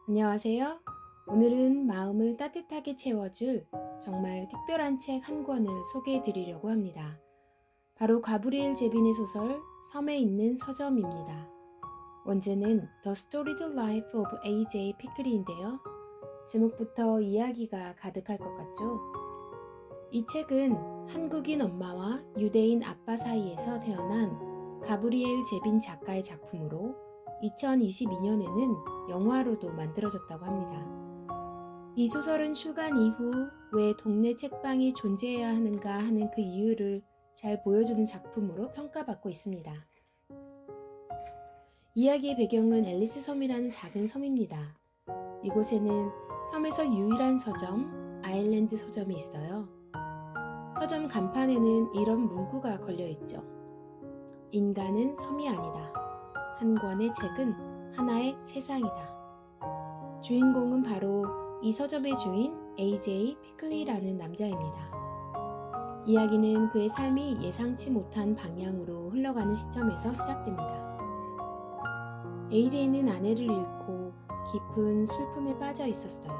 안녕하세요. 오늘은 마음을 따뜻하게 채워줄 정말 특별한 책 한 권을 소개해 드리려고 합니다. 바로 가브리엘 제빈의 소설 섬에 있는 서점입니다. 원제는 The Storied Life of A.J. 피클리인데요. 제목부터 이야기가 가득할 것 같죠? 이 책은 한국인 엄마와 유대인 아빠 사이에서 태어난 가브리엘 제빈 작가의 작품으로 2022년에는 영화로도 만들어졌다고 합니다. 이 소설은 출간 이후 왜 동네 책방이 존재해야 하는가 하는 그 이유를 잘 보여주는 작품으로 평가받고 있습니다. 이야기의 배경은 앨리스 섬이라는 작은 섬입니다. 이곳에는 섬에서 유일한 서점, 아일랜드 서점이 있어요. 서점 간판에는 이런 문구가 걸려있죠. 인간은 섬이 아니다. 한 권의 책은 하나의 세상이다. 주인공은 바로 이 서점의 주인 A.J. 피클리라는 남자입니다. 이야기는 그의 삶이 예상치 못한 방향으로 흘러가는 시점에서 시작됩니다. A.J.는 아내를 잃고 깊은 슬픔에 빠져 있었어요.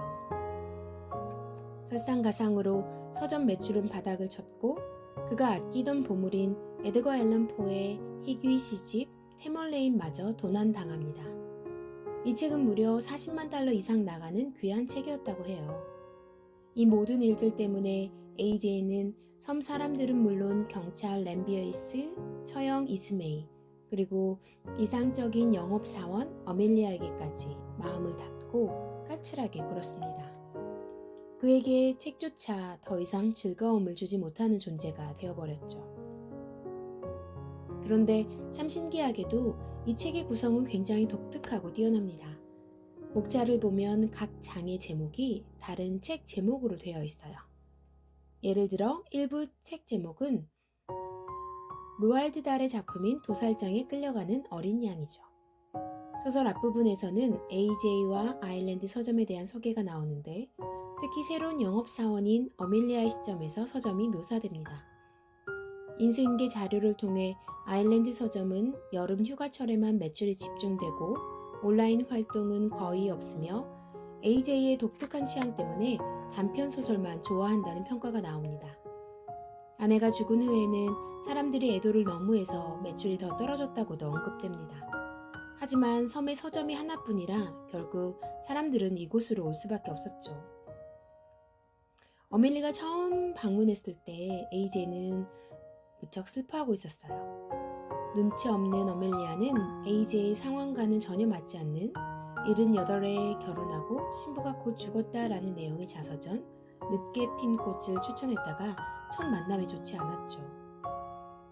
설상가상으로 서점 매출은 바닥을 쳤고 그가 아끼던 보물인 에드거 앨런 포의 희귀 시집 태멀레인마저 도난당합니다. 이 책은 무려 40만 달러 이상 나가는 귀한 책이었다고 해요. 이 모든 일들 때문에 AJ는 섬 사람들은 물론 경찰 램비어이스, 처형 이스메이, 그리고 이상적인 영업사원 어멜리아에게까지 마음을 닫고 까칠하게 굴었습니다. 그에게 책조차 더 이상 즐거움을 주지 못하는 존재가 되어버렸죠. 그런데 참 신기하게도 이 책의 구성은 굉장히 독특하고 뛰어납니다. 목자를 보면 각 장의 제목이 다른 책 제목으로 되어 있어요. 예를 들어 일부 책 제목은 로알드 달의 작품인 도살장에 끌려가는 어린 양이죠. 소설 앞부분에서는 AJ와 아일랜드 서점에 대한 소개가 나오는데 특히 새로운 영업사원인 어밀리아의 시점에서 서점이 묘사됩니다. 인수인계 자료를 통해 아일랜드 서점은 여름 휴가철에만 매출이 집중되고 온라인 활동은 거의 없으며 AJ의 독특한 취향 때문에 단편 소설만 좋아한다는 평가가 나옵니다. 아내가 죽은 후에는 사람들이 애도를 너무 해서 매출이 더 떨어졌다고도 언급됩니다. 하지만 섬에 서점이 하나뿐이라 결국 사람들은 이곳으로 올 수밖에 없었죠. 어밀리가 처음 방문했을 때 AJ는 무척 슬퍼하고 있었어요. 눈치 없는 어멜리아는 AJ의 상황과는 전혀 맞지 않는 78에 결혼하고 신부가 곧 죽었다라는 내용의 자서전 늦게 핀 꽃을 추천했다가 첫 만남이 좋지 않았죠.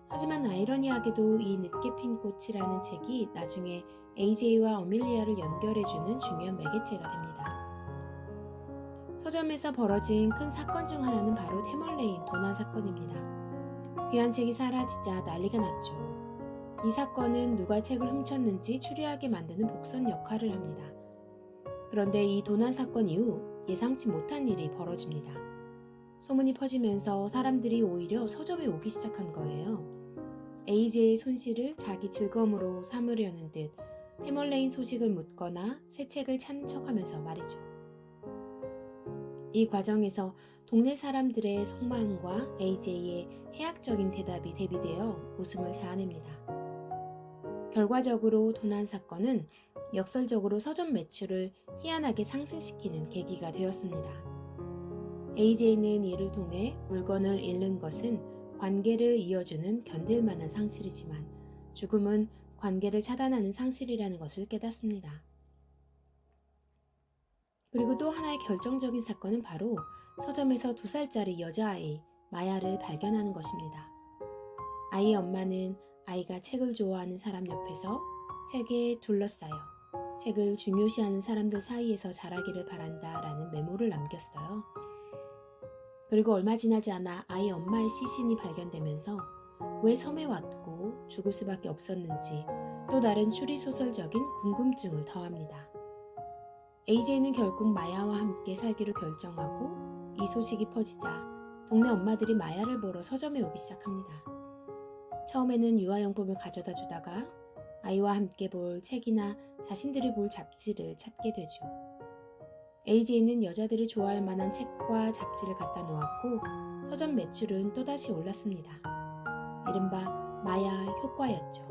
하지만 아이러니하게도 이 늦게 핀 꽃이라는 책이 나중에 AJ와 어밀리아를 연결해주는 중요한 매개체가 됩니다. 서점에서 벌어진 큰 사건 중 하나는 바로 태멀레인 도난 사건입니다. 귀한 책이 사라지자 난리가 났죠. 이 사건은 누가 책을 훔쳤는지 추리하게 만드는 복선 역할을 합니다. 그런데 이 도난 사건 이후 예상치 못한 일이 벌어집니다. 소문이 퍼지면서 사람들이 오히려 서점에 오기 시작한 거예요. AJ의 손실을 자기 즐거움으로 삼으려는 듯 태멀레인 소식을 묻거나 새 책을 찾는 척하면서 말이죠. 이 과정에서 동네 사람들의 속마음과 AJ의 해학적인 대답이 대비되어 웃음을 자아냅니다. 결과적으로 도난 사건은 역설적으로 서점 매출을 희한하게 상승시키는 계기가 되었습니다. AJ는 이를 통해 물건을 잃는 것은 관계를 이어주는 견딜만한 상실이지만 죽음은 관계를 차단하는 상실이라는 것을 깨닫습니다. 그리고 또 하나의 결정적인 사건은 바로 서점에서 2살짜리 여자아이 마야를 발견하는 것입니다. 아이의 엄마는 아이가 책을 좋아하는 사람 옆에서 책에 둘러싸여 책을 중요시하는 사람들 사이에서 자라기를 바란다라는 메모를 남겼어요. 그리고 얼마 지나지 않아 아이 엄마의 시신이 발견되면서 왜 섬에 왔고 죽을 수밖에 없었는지 또 다른 추리소설적인 궁금증을 더합니다. AJ는 결국 마야와 함께 살기로 결정하고 이 소식이 퍼지자 동네 엄마들이 마야를 보러 서점에 오기 시작합니다. 처음에는 유아용품을 가져다 주다가 아이와 함께 볼 책이나 자신들이 볼 잡지를 찾게 되죠. AJ는 여자들이 좋아할 만한 책과 잡지를 갖다 놓았고 서점 매출은 또다시 올랐습니다. 이른바 마야 효과였죠.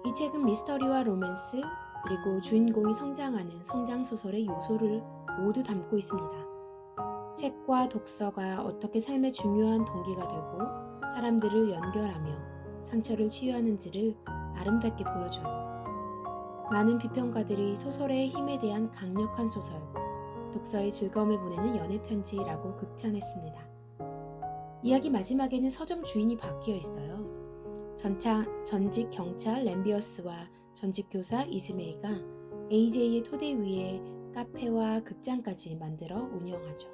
이 책은 미스터리와 로맨스 그리고 주인공이 성장하는 성장소설의 요소를 모두 담고 있습니다. 책과 독서가 어떻게 삶의 중요한 동기가 되고 사람들을 연결하며 상처를 치유하는지를 아름답게 보여줘요. 많은 비평가들이 소설의 힘에 대한 강력한 소설, 독서의 즐거움을 보내는 연애편지라고 극찬했습니다. 이야기 마지막에는 서점 주인이 바뀌어 있어요. 전직 경찰 램비어스와 전직 교사 이즈메이가 AJ의 토대 위에 카페와 극장까지 만들어 운영하죠.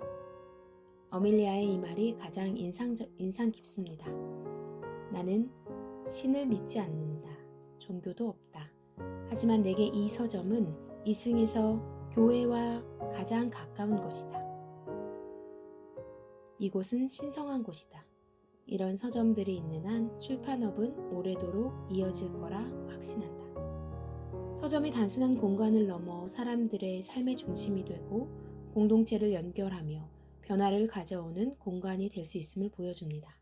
어밀리아의 이 말이 가장 인상 깊습니다. 나는 신을 믿지 않는다. 종교도 없다. 하지만 내게 이 서점은 이승에서 교회와 가장 가까운 곳이다. 이곳은 신성한 곳이다. 이런 서점들이 있는 한 출판업은 오래도록 이어질 거라 확신한다. 서점이 단순한 공간을 넘어 사람들의 삶의 중심이 되고 공동체를 연결하며 변화를 가져오는 공간이 될 수 있음을 보여줍니다.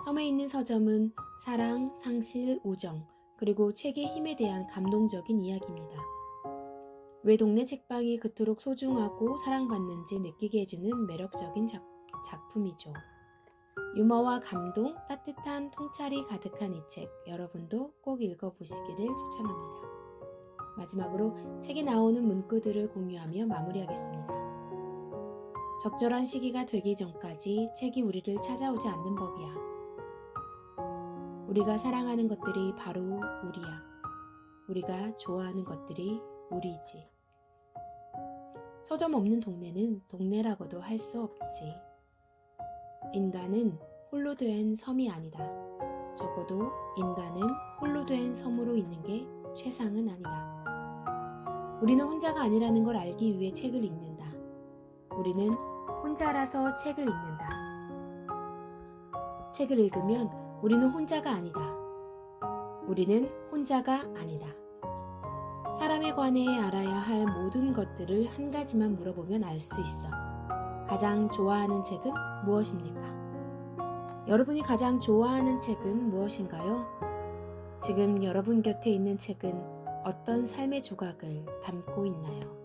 섬에 있는 서점은 사랑, 상실, 우정, 그리고 책의 힘에 대한 감동적인 이야기입니다. 왜 동네 책방이 그토록 소중하고 사랑받는지 느끼게 해주는 매력적인 작품이죠. 유머와 감동, 따뜻한 통찰이 가득한 이 책, 여러분도 꼭 읽어보시기를 추천합니다. 마지막으로 책에 나오는 문구들을 공유하며 마무리하겠습니다. 적절한 시기가 되기 전까지 책이 우리를 찾아오지 않는 법이야. 우리가 사랑하는 것들이 바로 우리야. 우리가 좋아하는 것들이 우리지. 서점 없는 동네는 동네라고도 할 수 없지. 인간은 홀로 된 섬이 아니다. 적어도 인간은 홀로 된 섬으로 있는 게 최상은 아니다. 우리는 혼자가 아니라는 걸 알기 위해 책을 읽는다. 우리는 혼자라서 책을 읽는다. 책을 읽으면 우리는 혼자가 아니다. 우리는 혼자가 아니다. 사람에 관해 알아야 할 모든 것들을 한 가지만 물어보면 알 수 있어. 가장 좋아하는 책은 무엇입니까? 여러분이 가장 좋아하는 책은 무엇인가요? 지금 여러분 곁에 있는 책은 어떤 삶의 조각을 담고 있나요?